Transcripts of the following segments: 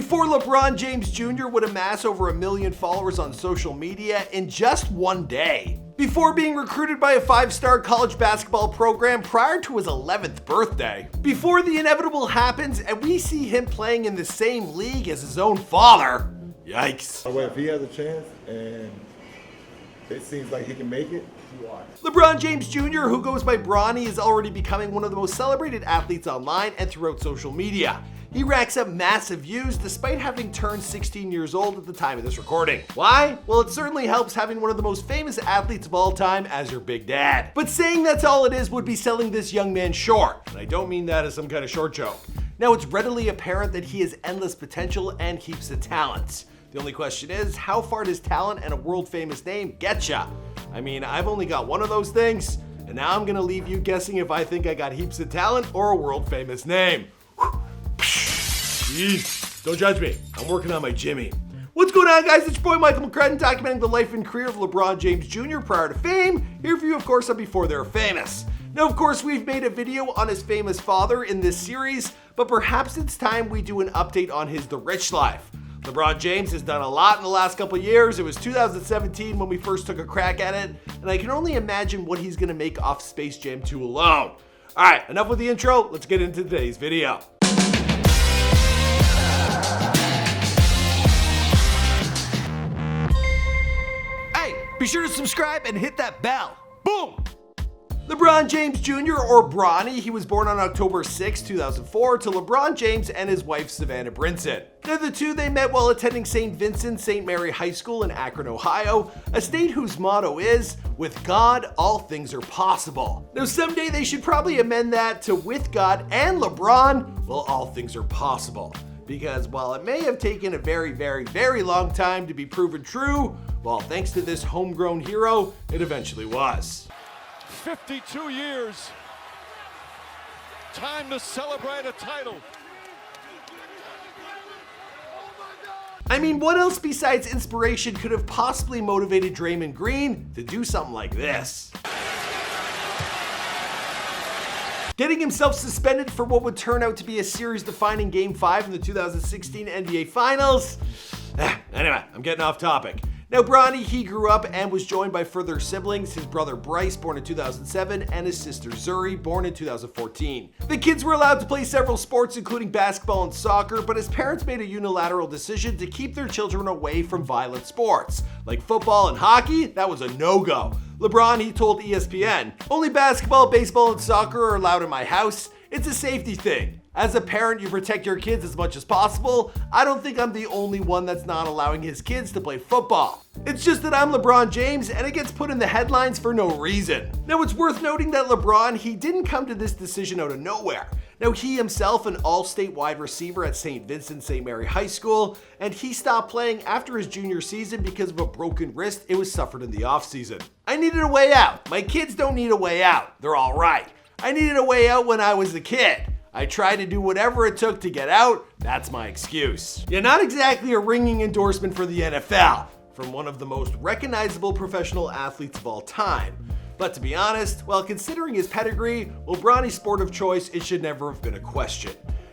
before LeBron James Jr. would amass over 1 million followers on social media in just one day. Before being recruited by a 5-star college basketball program prior to his 11th birthday. Before the inevitable happens and we see him playing in the same league as his own father. Yikes. Well, if he has a chance and it seems like he can make it, LeBron James Jr., who goes by Bronny, is already becoming one of the most celebrated athletes online and throughout social media. He racks up massive views despite having turned 16 years old at the time of this recording. Why? Well, it certainly helps having one of the most famous athletes of all time as your big dad. But saying that's all it is would be selling this young man short, and I don't mean that as some kind of short joke. Now, it's readily apparent that he has endless potential and heaps of talent. The only question is, how far does talent and a world famous name get ya? I mean, I've only got one of those things, and now I'm gonna leave you guessing if I think I got heaps of talent or a world famous name. Jeez, don't judge me. I'm working on my Jimmy. What's going on, guys? It's your boy Michael McCrudden, documenting the life and career of LeBron James Jr. prior to fame. Here for you, of course, on Before They Were Famous. Now, of course, we've made a video on his famous father in this series, but perhaps it's time we do an update on his The Rich Life. LeBron James has done a lot in the last couple of years. It was 2017 when we first took a crack at it, and I can only imagine what he's gonna make off Space Jam 2 alone. All right, enough with the intro. Let's get into today's video. Hey, be sure to subscribe and hit that bell. Boom! LeBron James Jr., or Bronny, he was born on October 6, 2004 to LeBron James and his wife Savannah Brinson. Now, the two, they met while attending St. Vincent St. Mary High School in Akron, Ohio, a state whose motto is, "With God, all things are possible." Now, someday they should probably amend that to "With God and LeBron, well, all things are possible." Because while it may have taken a very, very, very long time to be proven true, well, thanks to this homegrown hero, it eventually was. 52 years. Time to celebrate a title. I mean, what else besides inspiration could have possibly motivated Draymond Green to do something like this? Getting himself suspended for what would turn out to be a series-defining Game 5 in the 2016 NBA Finals? Anyway, I'm getting off topic. Now, Bronny, he grew up and was joined by further siblings, his brother Bryce, born in 2007, and his sister Zuri, born in 2014. The kids were allowed to play several sports, including basketball and soccer, but his parents made a unilateral decision to keep their children away from violent sports. Like football and hockey, that was a no-go. LeBron, he told ESPN, "Only basketball, baseball, and soccer are allowed in my house. It's a safety thing. As a parent, you protect your kids as much as possible. I don't think I'm the only one that's not allowing his kids to play football. It's just that I'm LeBron James and it gets put in the headlines for no reason." Now, it's worth noting that LeBron, he didn't come to this decision out of nowhere. Now, he himself, an all-state wide receiver at St. Vincent St. Mary High School, and he stopped playing after his junior season because of a broken wrist it was suffered in the offseason. "I needed a way out. My kids don't need a way out. They're all right. I needed a way out when I was a kid. I tried to do whatever it took to get out. That's my excuse." Yeah, not exactly a ringing endorsement for the NFL, from one of the most recognizable professional athletes of all time. But to be honest, well, considering his pedigree, well, Bronny's sport of choice, it should never have been a question.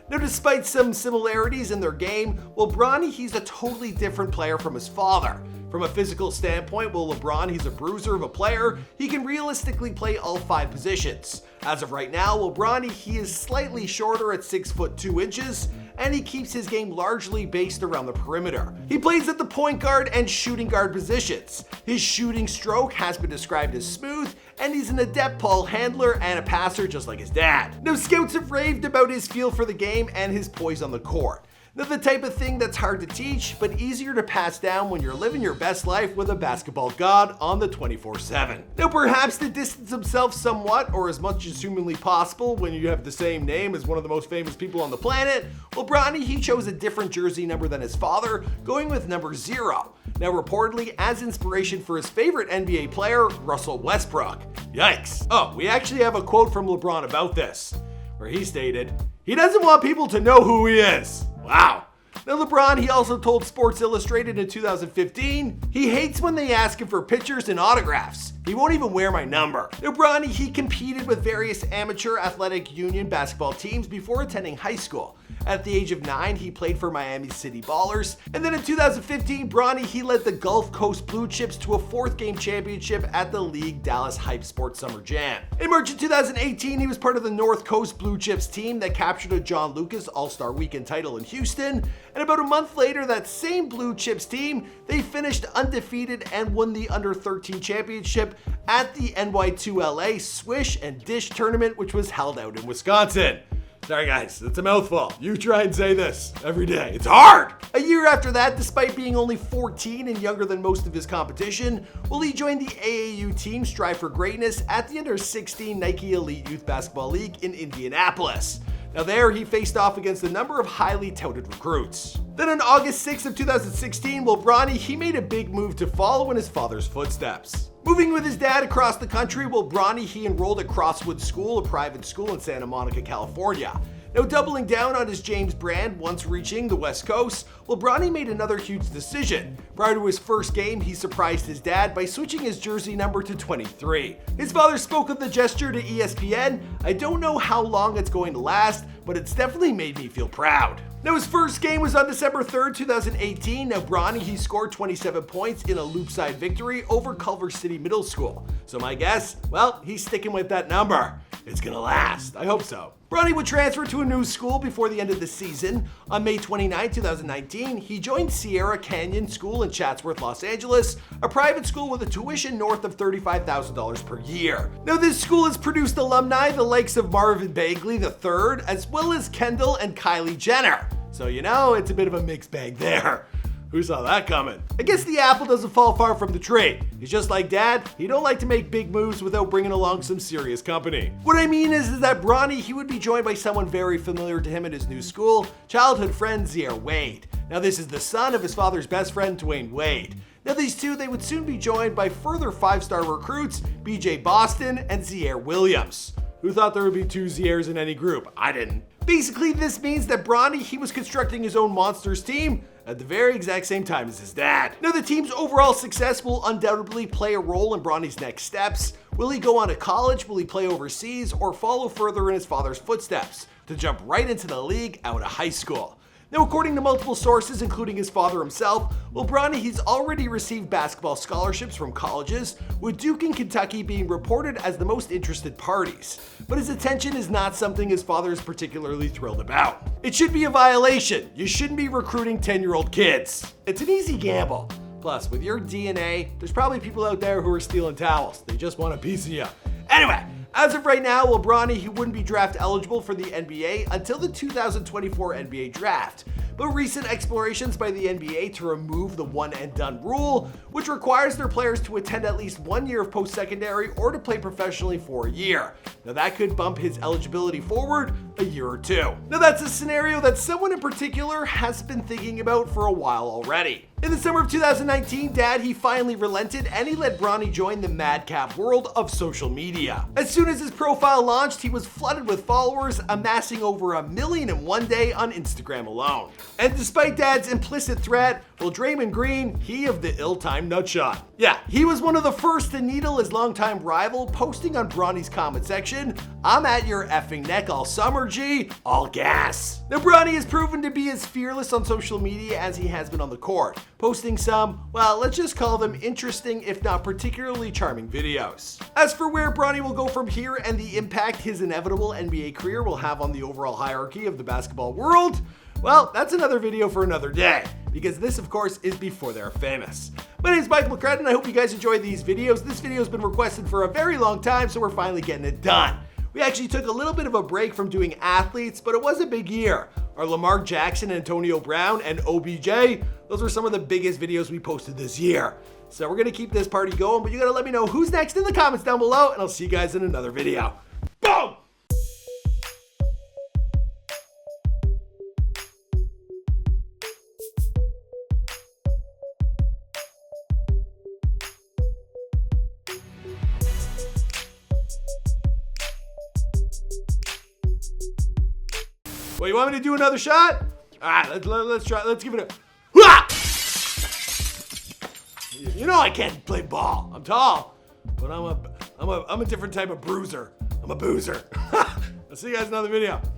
Now, despite some similarities in their game, well, Bronny, he's a totally different player from his father. From a physical standpoint, well, LeBron, he's a bruiser of a player. He can realistically play all 5 positions. As of right now, well, Bronny, he is slightly shorter at 6'2", and he keeps his game largely based around the perimeter. He plays at the point guard and shooting guard positions. His shooting stroke has been described as smooth, and he's an adept ball handler and a passer just like his dad. Now, scouts have raved about his feel for the game and his poise on the court. Now, the type of thing that's hard to teach, but easier to pass down when you're living your best life with a basketball god on the 24/7. Now, perhaps to distance himself somewhat, or as much as humanly possible when you have the same name as one of the most famous people on the planet, well, Bronny, he chose a different jersey number than his father, going with number 0. Now, reportedly as inspiration for his favorite NBA player, Russell Westbrook. Yikes. Oh, we actually have a quote from LeBron about this, where he stated, "He doesn't want people to know who he is." Wow. Now LeBron, he also told Sports Illustrated in 2015, he hates when they ask him for pictures and autographs. He won't even wear my number. Now Bronny, he competed with various amateur athletic union basketball teams before attending high school. At the age of 9, he played for Miami City Ballers. And then in 2015, Bronny, he led the Gulf Coast Blue Chips to a 4th game championship at the League Dallas Hype Sports Summer Jam. In March of 2018, he was part of the North Coast Blue Chips team that captured a John Lucas All-Star Weekend title in Houston. And about a month later, that same Blue Chips team, they finished undefeated and won the Under 13 championship at the NY2LA Swish and Dish tournament, which was held out in Wisconsin. Sorry guys, it's a mouthful. You try and say this every day. It's hard! A year after that, despite being only 14 and younger than most of his competition, he joined the AAU team Strive for Greatness at the Under 16 Nike Elite Youth Basketball League in Indianapolis. Now there, he faced off against a number of highly touted recruits. Then on August 6th of 2016, Bronny, he made a big move to follow in his father's footsteps. Moving with his dad across the country, Bronny, he enrolled at Crosswood School, a private school in Santa Monica, California. Now doubling down on his James brand, once reaching the West Coast, Bronny made another huge decision. Prior to his first game, he surprised his dad by switching his jersey number to 23. His father spoke of the gesture to ESPN. I don't know how long it's going to last, but it's definitely made me feel proud. Now his first game was on December 3rd, 2018. Now Bronny, he scored 27 points in a loop-side victory over Culver City Middle School. So my guess, well, he's sticking with that number. It's gonna last. I hope so. Bronny would transfer to a new school before the end of the season. On May 29, 2019, he joined Sierra Canyon School in Chatsworth, Los Angeles, a private school with a tuition north of $35,000 per year. Now this school has produced alumni the likes of Marvin Bagley III, as well as Kendall and Kylie Jenner. So you know, it's a bit of a mixed bag there. Who saw that coming? I guess the apple doesn't fall far from the tree. He's just like Dad, he don't like to make big moves without bringing along some serious company. What I mean is that Bronny, he would be joined by someone very familiar to him at his new school, childhood friend Ziaire Wade. Now this is the son of his father's best friend, Dwayne Wade. Now these two, they would soon be joined by further 5-star recruits, BJ Boston and Ziaire Williams. Who thought there would be 2 Ziaires in any group? I didn't. Basically, this means that Bronny, he was constructing his own Monsters team at the very exact same time as his dad. Now the team's overall success will undoubtedly play a role in Bronny's next steps. Will he go on to college, will he play overseas, or follow further in his father's footsteps to jump right into the league out of high school? Now, according to multiple sources, including his father himself, Bronny, he's already received basketball scholarships from colleges, with Duke and Kentucky being reported as the most interested parties. But his attention is not something his father is particularly thrilled about. It should be a violation. You shouldn't be recruiting 10-year-old kids. It's an easy gamble. Plus, with your DNA, there's probably people out there who are stealing towels. They just want a piece of you. Anyway, as of right now, Bronny, he wouldn't be draft eligible for the NBA until the 2024 NBA draft. But recent explorations by the NBA to remove the one and done rule, which requires their players to attend at least 1 year of post-secondary or to play professionally for a year. Now that could bump his eligibility forward a year or two. Now that's a scenario that someone in particular has been thinking about for a while already. In the summer of 2019, Dad, he finally relented and he let Bronny join the madcap world of social media. As soon as his profile launched, he was flooded with followers, amassing over 1 million in one day on Instagram alone. And despite Dad's implicit threat, Draymond Green, he of the ill-timed nutshot. Yeah, he was one of the first to needle his longtime rival, posting on Bronny's comment section, "I'm at your effing neck all summer, G, all gas." Now Bronny has proven to be as fearless on social media as he has been on the court, posting some, well, let's just call them interesting if not particularly charming videos. As for where Bronny will go from here and the impact his inevitable NBA career will have on the overall hierarchy of the basketball world, well, that's another video for another day, because this, of course, is Before They're Famous. My name is Michael McCredden, and I hope you guys enjoyed these videos. This video has been requested for a very long time, so we're finally getting it done. We actually took a little bit of a break from doing athletes, but it was a big year. Our Lamar Jackson, Antonio Brown, and OBJ, those were some of the biggest videos we posted this year. So we're gonna keep this party going, but you gotta let me know who's next in the comments down below, and I'll see you guys in another video. Boom! Well, you want me to do another shot? All right, let's try. Let's give it a. Hoo-ah! You know I can't play ball. I'm tall, but I'm a different type of bruiser. I'm a boozer. I'll see you guys in another video.